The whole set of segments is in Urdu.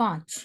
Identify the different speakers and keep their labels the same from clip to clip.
Speaker 1: 5।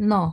Speaker 1: 9।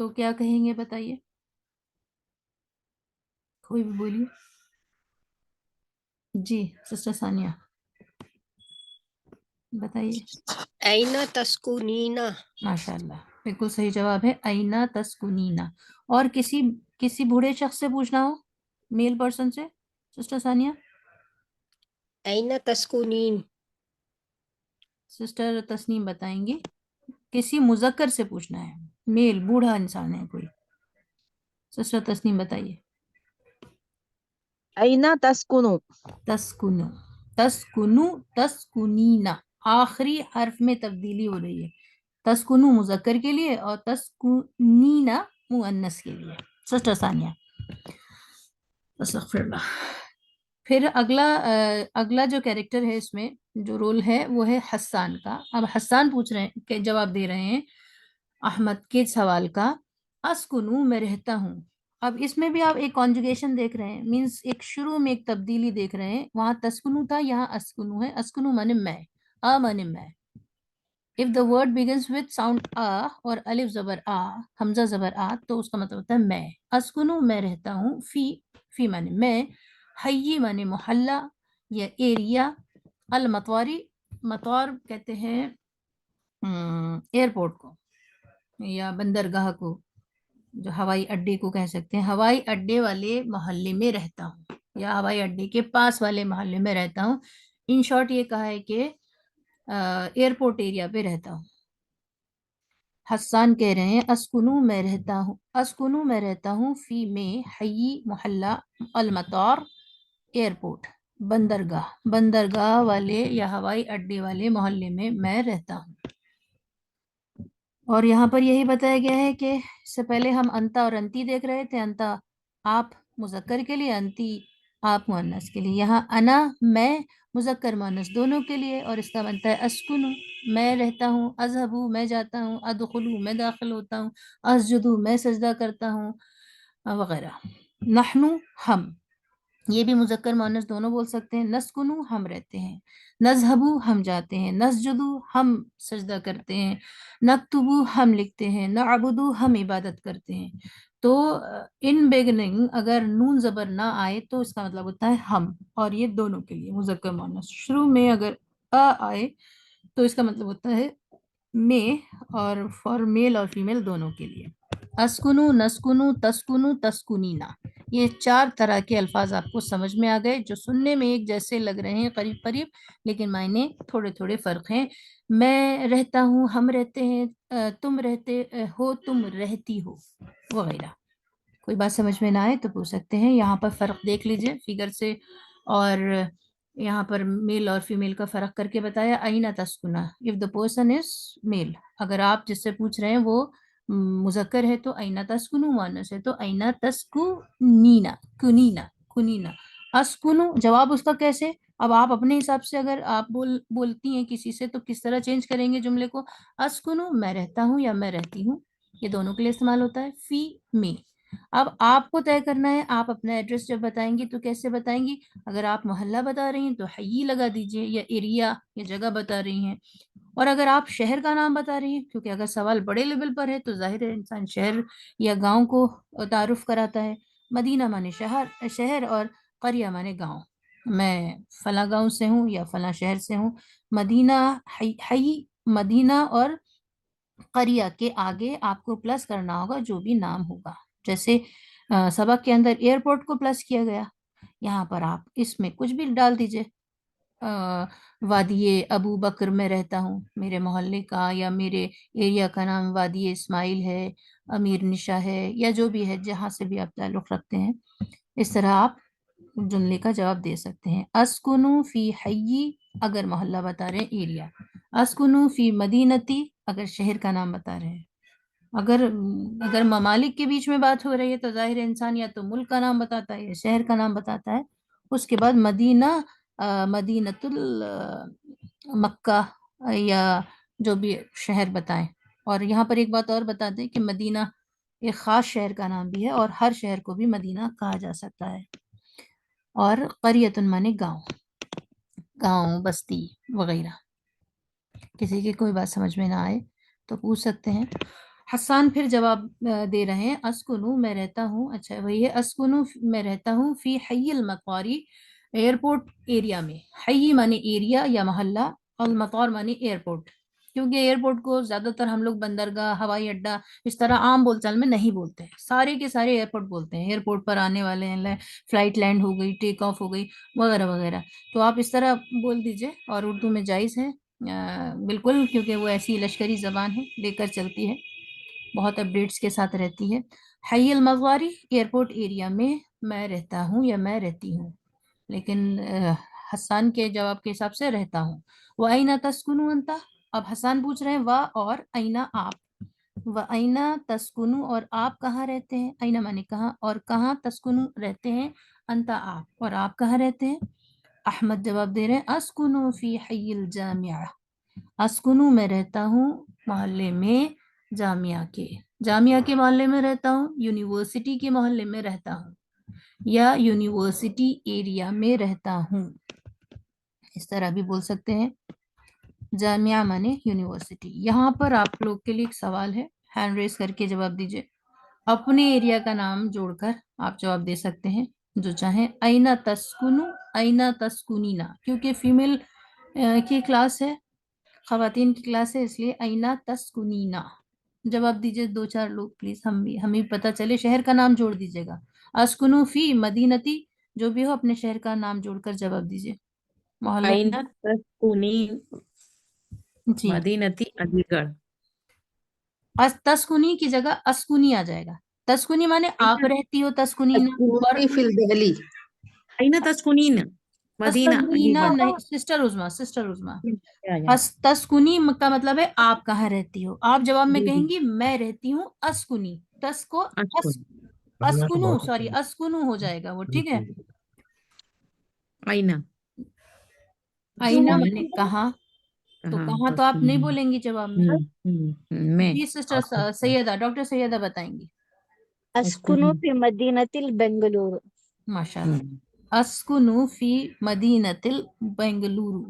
Speaker 1: تو کیا کہیں گے بتائیے، کوئی بھی بولیے. جی سسٹر ثانیہ بتائیے.
Speaker 2: اینا تسکونینا.
Speaker 1: ماشاء اللہ بالکل صحیح جواب ہے اینا تسکنینا. اور کسی بوڑھے شخص سے پوچھنا ہو، میل پرسن سے، سسٹر ثانیہ.
Speaker 2: اینا تسکونین.
Speaker 1: سسٹر تسنیم بتائیں گی. کسی مذکر سے پوچھنا ہے، میل بوڑھا انسان ہے کوئی. سسٹر تسنیم بتائیے.
Speaker 3: اینا تسکنو.
Speaker 1: تسکنو، تسکنو، تسکنینا. آخری حرف میں تبدیلی ہو رہی ہے. تسکنو مذکر کے لیے اور تسکنینا مؤنث کے لیے. سسٹر ثانیہ. استغفر اللہ. پھر اگلا جو کیریکٹر ہے اس میں، جو رول ہے وہ ہے حسان کا. اب حسان پوچھ رہے ہیں کہ جواب دے رہے ہیں احمد کے سوال کا. اسکنو میں رہتا ہوں. اب اس میں بھی آپ ایک کانجوگیشن دیکھ رہے ہیں، مینس ایک شروع میں ایک تبدیلی دیکھ رہے ہیں. وہاں تسکنو تھا، یہاں اسکنو ہے. اسکنو مانے میں، مانے میں. if the word begins with sound اور الف زبر حمزہ زبر تو اس کا مطلب ہوتا ہے میں. اسکنو میں رہتا ہوں. فی مانے میں، حی مانے محلہ یا ایریا. المطواری، مطار کہتے ہیں ایئرپورٹ کو یا بندرگاہ کو، جو ہوائی اڈے کو کہہ سکتے ہیں. ہوائی اڈے والے محلے میں رہتا ہوں یا ہوائی اڈے کے پاس والے محلے میں رہتا ہوں. ان شارٹ یہ کہا ہے کہ ایئرپورٹ ایریا پہ رہتا ہوں. حسان کہہ رہے ہیں اسکنو میں رہتا ہوں، اسکنو میں رہتا ہوں فی میں حی محلہ المطار ایئرپورٹ بندرگاہ والے یا ہوائی اڈے والے محلے میں رہتا ہوں. اور یہاں پر یہی بتایا گیا ہے کہ اس سے پہلے ہم انتا اور انتی دیکھ رہے تھے. انتا آپ مذکر کے لیے، انتی آپ مؤنث کے لیے. یہاں انا میں مذکر مؤنث دونوں کے لیے، اور اس کا بنتا ہے اسکنو میں رہتا ہوں. اذهبو میں جاتا ہوں. ادخلو میں داخل ہوتا ہوں. اسجدو میں سجدہ کرتا ہوں وغیرہ. نحنو ہم، یہ بھی مذکر مؤنث دونوں بول سکتے ہیں. نسکنو ہم رہتے ہیں. نذهبو ہم جاتے ہیں. نسجدو ہم سجدہ کرتے ہیں. نکتبو ہم لکھتے ہیں. نعبدو ہم عبادت کرتے ہیں. تو ان بگننگ اگر نون زبر نہ آئے تو اس کا مطلب ہوتا ہے ہم، اور یہ دونوں کے لیے مذکر مؤنث. شروع میں اگر آئے تو اس کا مطلب ہوتا ہے میں، اور فار میل اور فیمیل دونوں کے لیے. اسکنو، نسکنو، تسکنو، تسکنینا، یہ 4 طرح کے الفاظ آپ کو سمجھ میں آ گئے، جو سننے میں ایک جیسے لگ رہے ہیں قریب قریب، لیکن معنی تھوڑے تھوڑے فرق ہیں. میں رہتا ہوں، ہم رہتے ہیں، تم رہتے ہو، تم رہتی ہو وغیرہ. کوئی بات سمجھ میں نہ آئے تو پوچھ سکتے ہیں. یہاں پر فرق دیکھ لیجئے فگر سے، اور یہاں پر میل اور فیمیل کا فرق کر کے بتایا. اینا تسکنا if the person is male، اگر آپ جس سے پوچھ رہے ہیں وہ مذکر ہے تو اینا تسکنو مؤنث ہے تو اینا تسکنینا، کنینا. اسکنو جواب اس کا کیسے؟ اب آپ اپنے حساب سے اگر آپ بولتی ہیں کسی سے تو کس طرح چینج کریں گے جملے کو؟ اسکنو میں رہتا ہوں یا میں رہتی ہوں، یہ دونوں کے لیے استعمال ہوتا ہے. فی میں، اب آپ کو طے کرنا ہے آپ اپنا ایڈریس جب بتائیں گی تو کیسے بتائیں گی. اگر آپ محلہ بتا رہی ہیں تو حی لگا دیجئے، یا ایریا یا جگہ بتا رہی ہیں. اور اگر آپ شہر کا نام بتا رہی ہیں، کیونکہ اگر سوال بڑے لیول پر ہے تو ظاہر ہے انسان شہر یا گاؤں کو تعارف کراتا ہے. مدینہ مانے شہر اور قریہ مانے گاؤں. میں فلاں گاؤں سے ہوں یا فلاں شہر سے ہوں. مدینہ، حی مدینہ اور قریہ کے آگے آپ کو پلس کرنا ہوگا جو بھی نام ہوگا. جیسے سبق کے اندر ایئرپورٹ کو پلس کیا گیا، یہاں پر آپ اس میں کچھ بھی ڈال دیجئے. وادی ابو بکر میں رہتا ہوں، میرے محلے کا یا میرے ایریا کا نام وادی اسماعیل ہے، امیر نشا ہے، یا جو بھی ہے جہاں سے بھی آپ تعلق رکھتے ہیں. اس طرح آپ جملے کا جواب دے سکتے ہیں. اسکنو فی حی اگر محلہ بتا رہے ہیں، ایریا. اسکنو فی مدینتی اگر شہر کا نام بتا رہے ہیں. اگر ممالک کے بیچ میں بات ہو رہی ہے تو ظاہر انسان یا تو ملک کا نام بتاتا ہے یا شہر کا نام بتاتا ہے. اس کے بعد مدینہ، مدینۃ مکہ یا جو بھی شہر بتائیں. اور یہاں پر ایک بات اور بتا دیں کہ مدینہ ایک خاص شہر کا نام بھی ہے، اور ہر شہر کو بھی مدینہ کہا جا سکتا ہے. اور قریۃ مانے گاؤں بستی وغیرہ. کسی کی کوئی بات سمجھ میں نہ آئے تو پوچھ سکتے ہیں. حسان پھر جواب دے رہے ہیں اسکنو میں رہتا ہوں، اچھا وہی ہے، اسکنو میں رہتا ہوں فی حی المطاری ایئرپورٹ ایریا میں، حی معنی ایریا یا محلہ، المطار معنی ایئرپورٹ، کیونکہ ایئرپورٹ کو زیادہ تر ہم لوگ بندرگاہ، ہوائی اڈہ اس طرح عام بول چال میں نہیں بولتے ہیں، سارے کے سارے ایئرپورٹ بولتے ہیں، ایئرپورٹ پر آنے والے ہیں، فلائٹ لینڈ ہو گئی، ٹیک آف ہو گئی وغیرہ وغیرہ، تو آپ اس طرح بول دیجئے اور اردو میں جائز ہے بالکل، کیونکہ وہ ایسی لشکری زبان ہے، لے کر چلتی ہے، بہت اپڈیٹس کے ساتھ رہتی ہے۔ حی المغواری ایئرپورٹ ایریا میں میں رہتا ہوں یا میں رہتی ہوں، لیکن حسان کے جواب کے حساب سے رہتا ہوں۔ وَأَيْنَ تَسْكُنُ أَنْتَ، اب حسان پوچھ رہے ہیں وا اور اینا آپ، وَأَيْنَ تَسْكُنُ اور آپ کہاں رہتے ہیں، اینا معنی کہاں، اور کہاں تسکنو رہتے ہیں، انتا آپ، اور آپ کہاں رہتے ہیں۔ احمد جواب دے رہے ہیں اسکنو فی حی الجامعہ، اسکنو میں رہتا ہوں محلے میں جامعہ کے محلے میں رہتا ہوں، یونیورسٹی کے محلے میں رہتا ہوں، یا یونیورسٹی ایریا میں رہتا ہوں، اس طرح بھی بول سکتے ہیں، جامعہ مانے یونیورسٹی۔ یہاں پر آپ لوگ کے لیے ایک سوال ہے، ہینڈ ریز کر کے جواب دیجئے، اپنے ایریا کا نام جوڑ کر آپ جواب دے سکتے ہیں جو چاہیں۔ اینا تسکنو، اینا تسکنینا، کیونکہ فیمیل کی کلاس ہے، خواتین کی کلاس ہے، اس لیے اینا تسکنینا جواب دیجئے، دو چار لوگ پلیز، ہمیں پتہ چلے، شہر کا نام جوڑ دیجئے گا۔ اسکنو فی مدینتی، جو بھی ہو اپنے شہر کا نام جوڑ کر جواب دیجئے، محلے
Speaker 3: أين تسكنين
Speaker 1: جی،
Speaker 3: مدينة علی گڑھ.
Speaker 1: تسکنی کی جگہ اسکنی آ جائے گا، تسکنی مانے آپ رہتی ہو، تسکنینا، اور
Speaker 2: في الدهلي.
Speaker 3: أين تسكنين مدینہ علی
Speaker 1: تسکنینا
Speaker 3: گڑھ.
Speaker 1: نہیں، سسٹر عظما،
Speaker 3: یا
Speaker 1: تسکنی کا مطلب ہے آپ کہاں رہتی ہو، آپ جواب میں
Speaker 3: جی
Speaker 1: کہیں
Speaker 3: جی
Speaker 1: گی میں رہتی ہوں اسکنی، تس کو
Speaker 3: اسکن
Speaker 1: اسکنو، سوری اسکنو ہو جائے گا وہ، ٹھیک ہے۔
Speaker 3: آئینہ
Speaker 1: آئینہ مانے کہاں، تو
Speaker 3: ہاں
Speaker 1: کہاں تو آپ نہیں بولیں گی جواب میں۔
Speaker 3: میں
Speaker 1: جی سسٹر سیدہ، ڈاکٹر سیدہ بتائیں گی۔
Speaker 4: اسکنو فی مدینۃ البنگلور.
Speaker 1: ماشاء اللہ، اسکنو فی مدینۃ البنگلورو،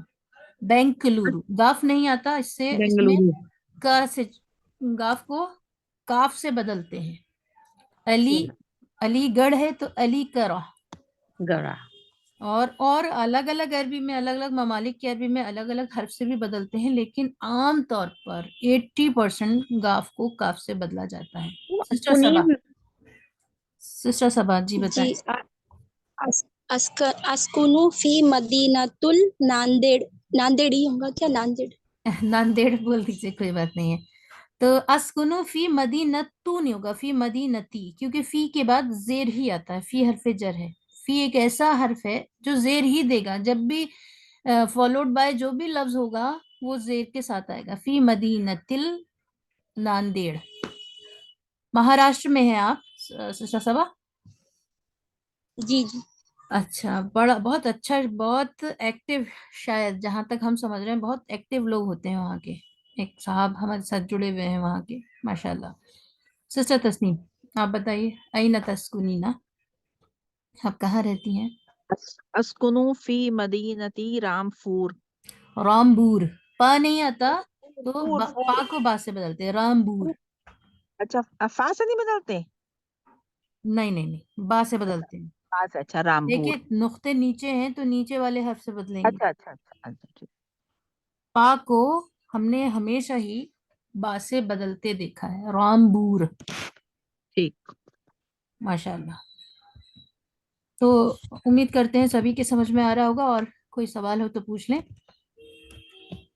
Speaker 1: بینکلورو، گاف نہیں آتا اس سے، اس میں
Speaker 3: بنگلورو
Speaker 1: کا سے گاف کو کاف سے بدلتے ہیں، علی گڑھ ہے تو علی کرہ،
Speaker 3: گڑا.
Speaker 1: اور الگ الگ عربی میں، الگ الگ ممالک کی عربی میں الگ الگ حرف سے بھی بدلتے ہیں، لیکن عام طور پر 80% گاف کو کاف سے بدلا جاتا ہے۔
Speaker 4: اسکنین
Speaker 1: سسٹر صبا جی
Speaker 5: جی
Speaker 1: بتائیں۔
Speaker 5: اسکنو فی مدینۃ الناندیڑ، ناندیڑ ہی ہوگا کیا، ناندیڑ؟
Speaker 1: ناندیڑ بول دیجیے، کوئی بات نہیں ہے، تو اسکنو فی مدینتو نہیں ہوگا، فی مدینتی، کیونکہ فی کے بعد زیر ہی آتا ہے، فی حرف جر ہے، فی ایک ایسا حرف ہے جو زیر ہی دے گا، جب بھی فالوڈ بائی جو بھی لفظ ہوگا وہ زیر کے ساتھ آئے گا، فی مدینت ناندیڑ۔ مہاراشٹر میں ہیں آپ سسٹر صبا؟
Speaker 5: جی جی
Speaker 1: اچھا، بہت اچھا، بہت ایکٹیو، شاید جہاں تک ہم سمجھ رہے ہیں بہت ایکٹیو لوگ ہوتے ہیں وہاں کے، ایک صاحب ہمارے ساتھ جڑے ہوئے ہیں وہاں کے، ماشاءاللہ۔ سسٹر تسنیم آپ بتائیے، این تسکنینا، آپ کہاں رہتی ہیں؟
Speaker 6: اسکنو فی مدینتی رامپور.
Speaker 1: رامبور، پا نہیں آتا تو
Speaker 6: پور
Speaker 1: پا کو با سے بدلتے ہیں، رامبور،
Speaker 6: اچھا، فا سے نہیں بدلتے؟
Speaker 1: نہیں با سے بدلتے ہیں،
Speaker 6: فا سے، اچھا رامپور.
Speaker 1: دیکھیں نقطے نیچے ہیں تو نیچے والے حرف سے بدلیں گے،
Speaker 6: اچھا اچھا اچھا اچھا ٹھیک.
Speaker 1: پا کو ہم نے ہمیشہ ہی با سے بدلتے دیکھا ہے، رامبور،
Speaker 6: ٹھیک.
Speaker 1: ماشاءاللہ۔ تو امید کرتے ہیں سبھی کے سمجھ میں آ رہا ہوگا، اور کوئی سوال ہو تو پوچھ لیں۔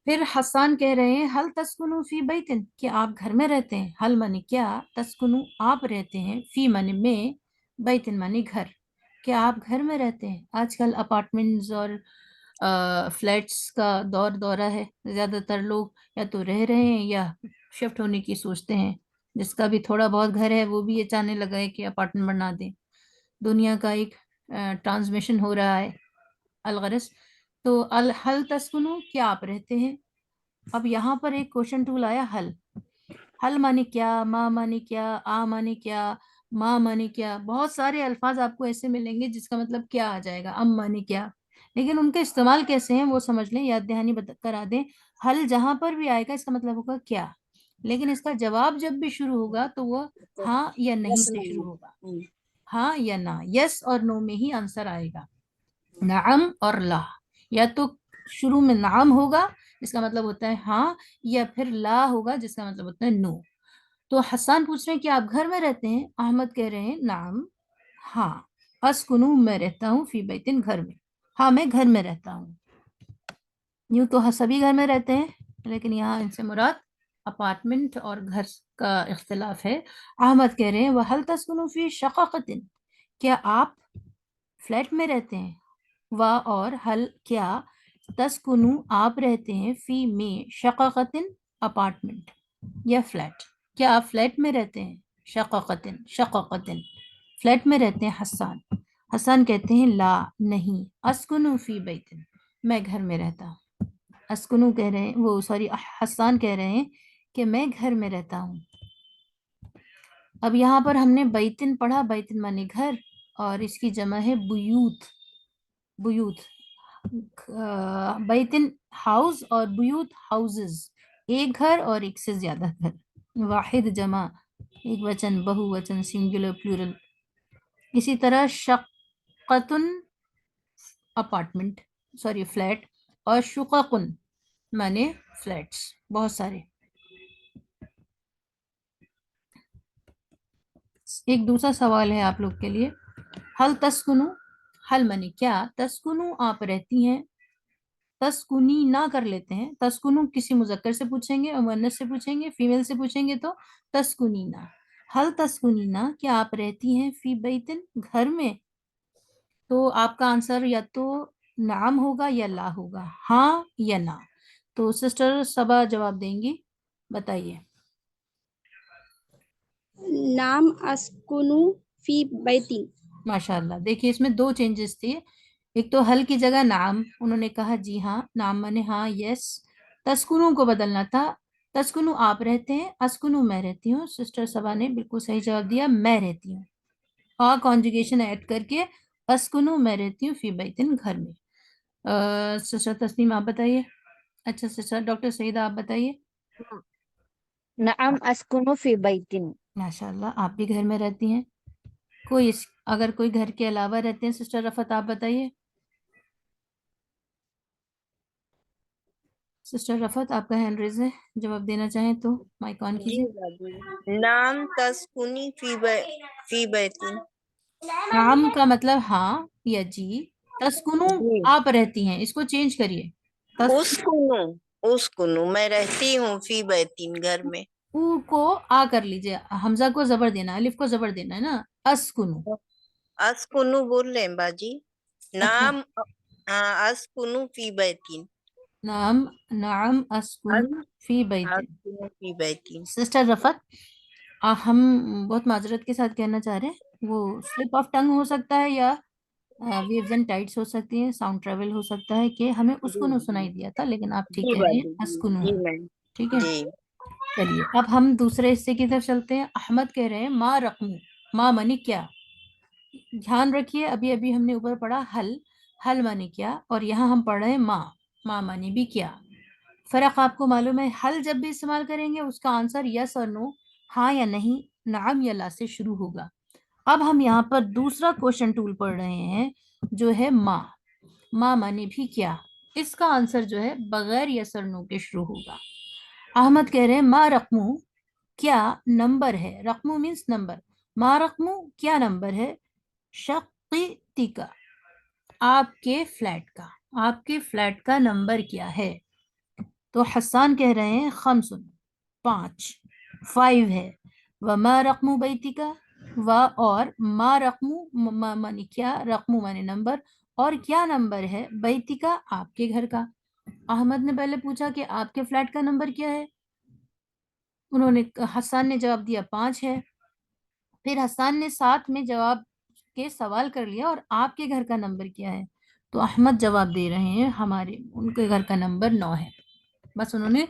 Speaker 1: پھر حسان کہہ رہے ہیں حل تسکنو فی بیتن، کہ آپ گھر میں رہتے ہیں، حل معنی کیا، تسکنو آپ رہتے ہیں، فی معنی میں، بیتن معنی گھر، کیا آپ گھر میں رہتے ہیں۔ آج کل اپارٹمنٹس اور فلیٹس کا دورہ ہے، زیادہ تر لوگ یا تو رہ رہے ہیں یا شفٹ ہونے کی سوچتے ہیں، جس کا بھی تھوڑا بہت گھر ہے وہ بھی یہ چاہنے لگا ہے کہ اپارٹمنٹ بنا دیں، دنیا کا ایک ٹرانسمیشن ہو رہا ہے الغرض۔ تو حل تسکنو، کیا آپ رہتے ہیں۔ اب یہاں پر ایک کوشچن ٹول آیا، حل معنی کیا، ما معنی کیا، آ معنی کیا، ما معنی کیا، بہت سارے الفاظ آپ کو ایسے ملیں گے جس کا مطلب کیا آ جائے گا، ام معنی کیا، لیکن ان کا استعمال کیسے ہیں وہ سمجھ لیں، یاد دہانی کرا دیں۔ حل جہاں پر بھی آئے گا اس کا مطلب ہوگا کیا، لیکن اس کا جواب جب بھی شروع ہوگا تو وہ ہاں یا نہیں سے شروع ہوگا، ہاں یا نہ، یس اور نو میں ہی آنسر آئے گا، نعم اور لا، یا تو شروع میں نعم ہوگا جس کا مطلب ہوتا ہے ہاں، یا پھر لا ہوگا جس کا مطلب ہوتا ہے نو۔ تو حسان پوچھ رہے ہیں کہ آپ گھر میں رہتے ہیں، احمد کہہ رہے ہیں نعم ہاں، اسکنو میں رہتا ہوں، فی بیتن گھر میں، ہاں میں گھر میں رہتا ہوں۔ یوں تو سبھی گھر میں رہتے ہیں، لیکن یہاں ان سے مراد اپارٹمنٹ اور گھر کا اختلاف ہے۔ احمد کہہ رہے ہیں وَهَلْ تَسْكُنُ فِي شَقَقَةٍ، کیا آپ فلیٹ میں رہتے ہیں، و اور حل کیا تسکنو آپ رہتے ہیں، فی میں شقاقتن اپارٹمنٹ یا فلیٹ، کیا آپ فلیٹ میں رہتے ہیں، شقاقتن فلیٹ میں رہتے ہیں۔ حسان کہتے ہیں لا نہیں، اسکنو فی بیتن میں گھر میں رہتا ہوں۔ اسکنو کہہ رہے ہیں حسان کہہ رہے ہیں کہ میں گھر میں رہتا ہوں۔ اب یہاں پر ہم نے بیتن پڑھا، بیتن مانے گھر، اور اس کی جمع ہے بیوت، بیوت بیتن ہاؤس اور بیوت ہاؤزز، ایک گھر اور ایک سے زیادہ گھر، واحد جمع، ایک وچن، بہو وچن، سنگولر پلورل۔ اسی طرح شقتن اپارٹمنٹ، سوری فلیٹ، اور شققن مانے فلیٹس، بہت سارے۔ ایک دوسرا سوال ہے آپ لوگ کے لیے، حل تسکنو، حل مانے کیا، تسکنو آپ رہتی ہیں، تسکنی نہ کر لیتے ہیں، تسکنو کسی مذکر سے پوچھیں گے اور مؤنث سے پوچھیں گے، فیمیل سے پوچھیں گے تو تسکنینا، حل تسکنینا کیا آپ رہتی ہیں، فی بیتن گھر میں، تو آپ کا آنسر یا تو نعم ہوگا یا لا ہوگا، ہاں یا نہ۔ تو سسٹر صبا جواب دیں گی، بتائیے۔
Speaker 5: نام اسکنو فی بیتی۔
Speaker 1: ماشاء اللہ، دیکھیے اس میں دو چینجز تھے، ایک تو حل کی جگہ نعم، انہوں نے کہا جی ہاں، نعم مانے ہاں یس، تسکنو کو بدلنا تھا، تسکنو آپ رہتے ہیں، اسکنو میں رہتی ہوں، سسٹر صبا نے بالکل صحیح جواب دیا، میں رہتی ہوں، اور کانجوگیشن ایڈ کر کے اسکنو میں رہتی ہوں، فی بیتن گھر میں۔ سسٹر تسنیم آپ بتائیے، اچھا سسٹر ڈاکٹر سعیدہ آپ بتائیے۔
Speaker 4: نعم اسکنو فی بیتن۔
Speaker 1: ماشاء اللہ، آپ بھی گھر میں رہتی ہیں، اگر کوئی گھر کے علاوہ رہتے ہیں، سسٹر رفعت آپ بتائیے۔ سسٹر رفعت آپ کا ہینڈ ریز ہے، جواب دینا چاہیں تو مائک آن
Speaker 7: جی
Speaker 1: کیجیے۔
Speaker 7: بابی، نام تسکنی فی بیتن۔
Speaker 1: نعم کا مطلب ہاں یا جی، تسکنو
Speaker 7: جی،
Speaker 1: آپ رہتی ہیں، اس کو چینج کریے،
Speaker 7: اسکنو میں رہتی ہوں، فی بیتن گھر میں۔
Speaker 1: او کو آ کر لیجیے، حمزہ کو زبر دینا، الف کو زبر دینا ہے نا، اسکنو۔
Speaker 7: اسکنو بول رہے ہیں باجی،
Speaker 1: اچھا،
Speaker 7: نام اسکنو فی بیتن۔
Speaker 1: نعم اسکنو فی بیتن۔
Speaker 7: اسکنو فی بیتن۔
Speaker 1: سسٹر رفعت، ہم بہت معذرت کے ساتھ کہنا چاہ رہے ہیں، وہ سلپ آف ٹنگ ہو سکتا ہے یا ویوز اینڈ ٹائٹس ہو سکتی ہیں، ساؤنڈ ٹریول ہو سکتا ہے کہ ہمیں
Speaker 7: جی
Speaker 1: اسکنو
Speaker 7: جی
Speaker 1: سنائی دیا تھا، لیکن آپ ٹھیک
Speaker 7: جی
Speaker 1: کہہ رہے ہیں
Speaker 7: باجی، جی
Speaker 1: اسکنو
Speaker 7: جی
Speaker 1: ہے،
Speaker 7: میم،
Speaker 1: ٹھیک ہے۔
Speaker 7: جی۔
Speaker 1: چلیے اب ہم دوسرے حصے کی طرف چلتے ہیں۔ احمد کہہ رہے ہیں ما رقمو، ما مانی کیا، دھیان رکھیے ابھی ابھی ہم نے اوپر پڑھا حل مانی کیا، اور یہاں ہم پڑھ رہے ہیں ما مانی بھی کیا۔ فرق آپ کو معلوم ہے، حل جب بھی استعمال کریں گے اس کا آنسر یس اور نو، ہاں یا نہیں، نعم یا لا سے شروع ہوگا۔ اب ہم یہاں پر دوسرا کوشچن ٹول پڑھ رہے ہیں جو ہے ما مانی بھی کیا، اس کا آنسر جو ہے بغیر یس اور نو کے شروع ہوگا۔ احمد کہہ رہے ہیں ما رقمو کیا نمبر ہے، رقمو مینس نمبر، ما رقمو کیا نمبر ہے، شقتی کا آپ کے فلیٹ کا نمبر کیا ہے۔ تو حسان کہہ رہے ہیں خمسن 5 ہے، وما رقم بیتی کا، و اور ما رقم مانی کیا، رقم مانی نمبر، اور کیا نمبر ہے بیتی کا آپ کے گھر کا۔ احمد نے پہلے پوچھا کہ آپ کے فلیٹ کا نمبر کیا ہے، حسان نے جواب دیا 5 ہے، پھر حسان نے ساتھ میں جواب کے سوال کر لیا اور آپ کے گھر کا نمبر کیا ہے، تو احمد جواب دے رہے ہیں ان کے گھر کا نمبر 9 ہے، بس انہوں نے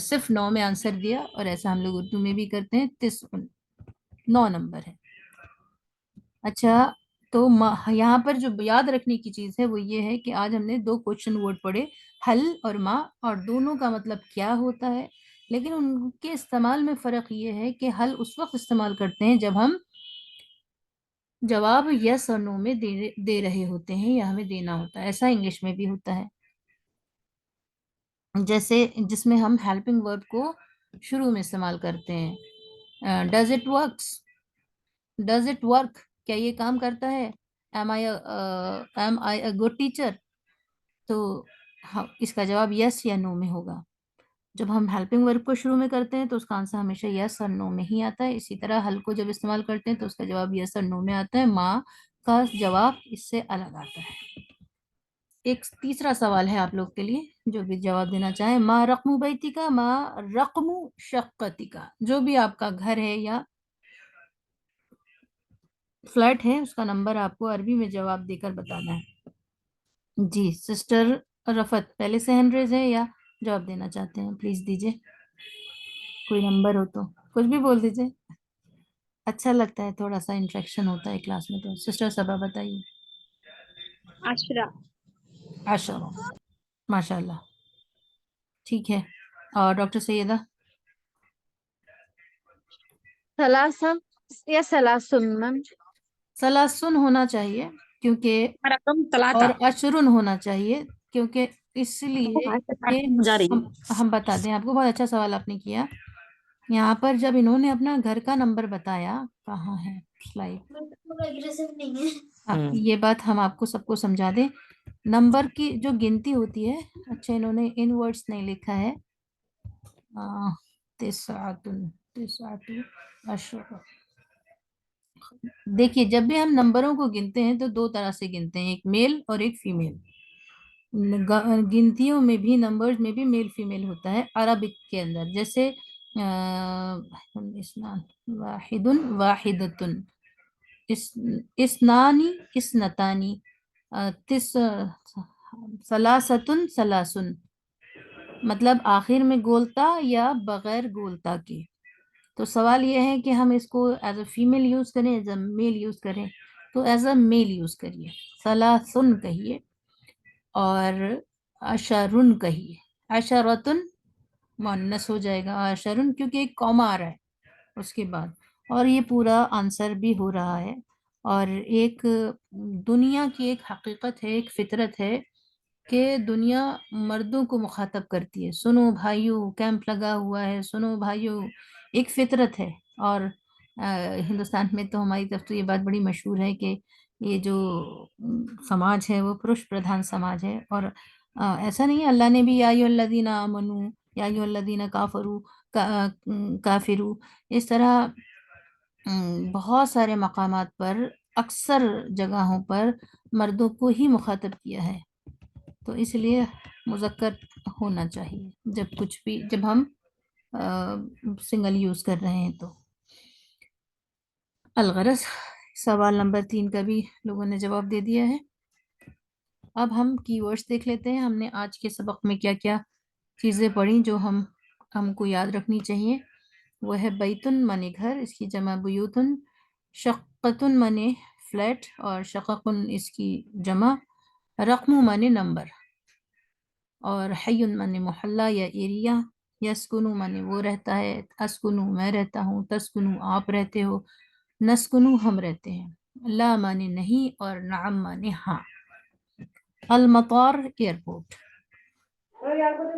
Speaker 1: صرف 9 میں آنسر دیا، اور ایسا ہم لوگ اردو میں بھی کرتے ہیں، 9 نمبر ہے۔ اچھا، تو یہاں پر جو یاد رکھنے کی چیز ہے وہ یہ ہے کہ آج ہم نے 2 کوشچن ورڈ پڑھے، حل اور ما، اور دونوں کا مطلب کیا ہوتا ہے، لیکن ان کے استعمال میں فرق یہ ہے کہ حل اس وقت استعمال کرتے ہیں جب ہم جواب یس اور نو میں دے رہے ہوتے ہیں یا ہمیں دینا ہوتا ہے. ایسا انگلش میں بھی ہوتا ہے، جیسے جس میں ہم ہیلپنگ ورب کو شروع میں استعمال کرتے ہیں. Does it works, does it work, کیا یہ کام کرتا ہے؟ Am I a good teacher? تو اس کا جواب یس یا نو میں ہوگا. جب ہم ہیلپنگ ورب کو شروع میں کرتے ہیں تو اس کا آنسر ہمیشہ یس اور نو میں ہی آتا ہے. اسی طرح حل کو جب استعمال کرتے ہیں تو اس کا جواب یس اور نو میں آتا ہے. ماں کا جواب اس سے الگ آتا ہے. ایک تیسرا سوال ہے آپ لوگ کے لیے، جو بھی جواب دینا چاہیں. ما رقم بیتی کا، ما رقم شقتی کا، جو بھی آپ کا گھر ہے یا فلیٹ ہے اس کا نمبر آپ کو عربی میں جواب دے کر بتانا ہے. جی سسٹر رفت پہلے سے ہینڈ ریز ہے یا جواب دینا چاہتے ہیں؟ پلیز دیجیے، کوئی نمبر ہو تو کچھ بھی بول دیجیے، اچھا لگتا ہے، تھوڑا سا انٹریکشن ہوتا ہے کلاس میں. تو سسٹر صبا بتائیے.
Speaker 5: 10.
Speaker 1: 10. ماشاء اللہ، ٹھیک ہے. اور ڈاکٹر سیدہ؟
Speaker 4: ثلاثہ یا ثلاثن میم؟
Speaker 1: سلاسن ہونا چاہیے کیونکہ
Speaker 3: رقم ثلاثہ
Speaker 1: اور اشرن ہونا چاہیے کیونکہ اس لیے کہ
Speaker 3: جاری.
Speaker 1: ہم بتا دیں آپ کو. بہت اچھا سوال آپ نے کیا. یہاں پر جب انہوں نے اپنا گھر کا نمبر بتایا، کہاں ہے سلائڈ؟ یہ بات ہم آپ کو سب کو سمجھا دیں. نمبر کی جو گنتی ہوتی ہے، اچھا انہوں نے ان ورڈز نہیں لکھا ہے. دیکھیے جب بھی ہم نمبروں کو گنتے ہیں تو دو طرح سے گنتے ہیں، ایک میل اور ایک فیمیل. گنتیوں میں بھی، نمبرز میں بھی میل فیمیل ہوتا ہے عربک کے اندر. جیسے واحد واحدتن، اسنانی اسنتانی، ثلاثتن ثلاثن، مطلب آخر میں گولتا یا بغیر گولتا کے. تو سوال یہ ہے کہ ہم اس کو ایز اے فیمیل یوز کریں ایز اے میل یوز کریں. تو ایز اے میل یوز کریے، ثلاثن کہیے، اور عشرن کہیے. عشرتن مؤنث ہو جائے گا، عشرن کیونکہ ایک کوما آ رہا ہے اس کے بعد. اور یہ پورا آنسر بھی ہو رہا ہے. اور ایک دنیا کی ایک حقیقت ہے، ایک فطرت ہے کہ دنیا مردوں کو مخاطب کرتی ہے. سنو بھائیو، کیمپ لگا ہوا ہے، سنو بھائیو، ایک فطرت ہے. اور ہندوستان میں تو ہماری طرف تو یہ بات بڑی مشہور ہے کہ یہ جو سماج ہے وہ پروش پردھان سماج ہے. اور ایسا نہیں ہے، اللہ نے بھی یا ایھا الذین آمنو یا ایھا الذین کافروا کافروا، اس طرح بہت سارے مقامات پر، اکثر جگہوں پر مردوں کو ہی مخاطب کیا ہے. تو اس لیے مذکر ہونا چاہیے جب کچھ بھی، جب ہم سنگل یوز کر رہے ہیں. تو الغرض سوال نمبر 3 کا بھی لوگوں نے جواب دے دیا ہے. اب ہم کی ورڈز دیکھ لیتے ہیں. ہم نے آج کے سبق میں کیا کیا چیزیں پڑھی جو ہم کو یاد رکھنی چاہیے. وہ ہے بیتن مانے گھر، اس کی جمع بیوتن. شقتن مانے فلیٹ اور شققن اس کی جمع. رقم مانے نمبر، اور حیٌ مانے محلہ یا ایریا. یسکنو مانے وہ رہتا ہے، اسکنو میں رہتا ہوں، تسکنو آپ رہتے ہو، نسکنو ہم رہتے ہیں. لا مانے نہیں اور نعم مانے ہاں. المطار ایئرپورٹ.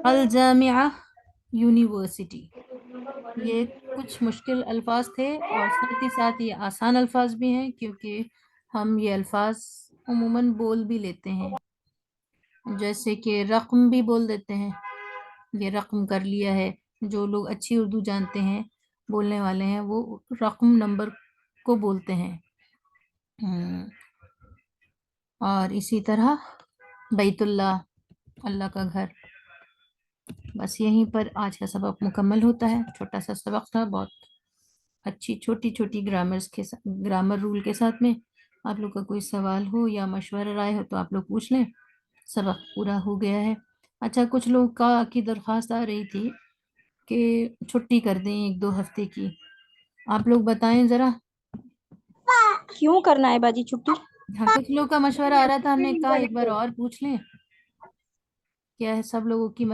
Speaker 1: الجامعہ یونیورسٹی. یہ کچھ مشکل الفاظ تھے اور ساتھ ہی ساتھ یہ آسان الفاظ بھی ہیں کیونکہ ہم یہ الفاظ عموماً بول بھی لیتے ہیں. جیسے کہ رقم بھی بول دیتے ہیں، یہ رقم کر لیا ہے. جو لوگ اچھی اردو جانتے ہیں، بولنے والے ہیں، وہ رقم نمبر کو بولتے ہیں. اور اسی طرح بیت اللہ، اللہ کا گھر. بس یہیں پر آج کا سبق مکمل ہوتا ہے. چھوٹا سا سبق تھا، بہت اچھی چھوٹی چھوٹی گرامر رول کے ساتھ میں. آپ لوگ کا کوئی سوال ہو یا مشورہ رائے ہو تو آپ لوگ پوچھ لیں. سبق پورا ہو گیا ہے. اچھا کچھ لوگ کی درخواست آ رہی تھی کہ چھٹی کر دیں 1-2 ہفتے کی. آپ لوگ بتائیں ذرا.
Speaker 5: کیوں کرنا ہے باجی چھٹی؟
Speaker 1: ہاں کچھ لوگ کا مشورہ آ رہا تھا، ہم نے کہا ایک بار اور پوچھ لیں. کیا ہے سب لوگوں کی مرضی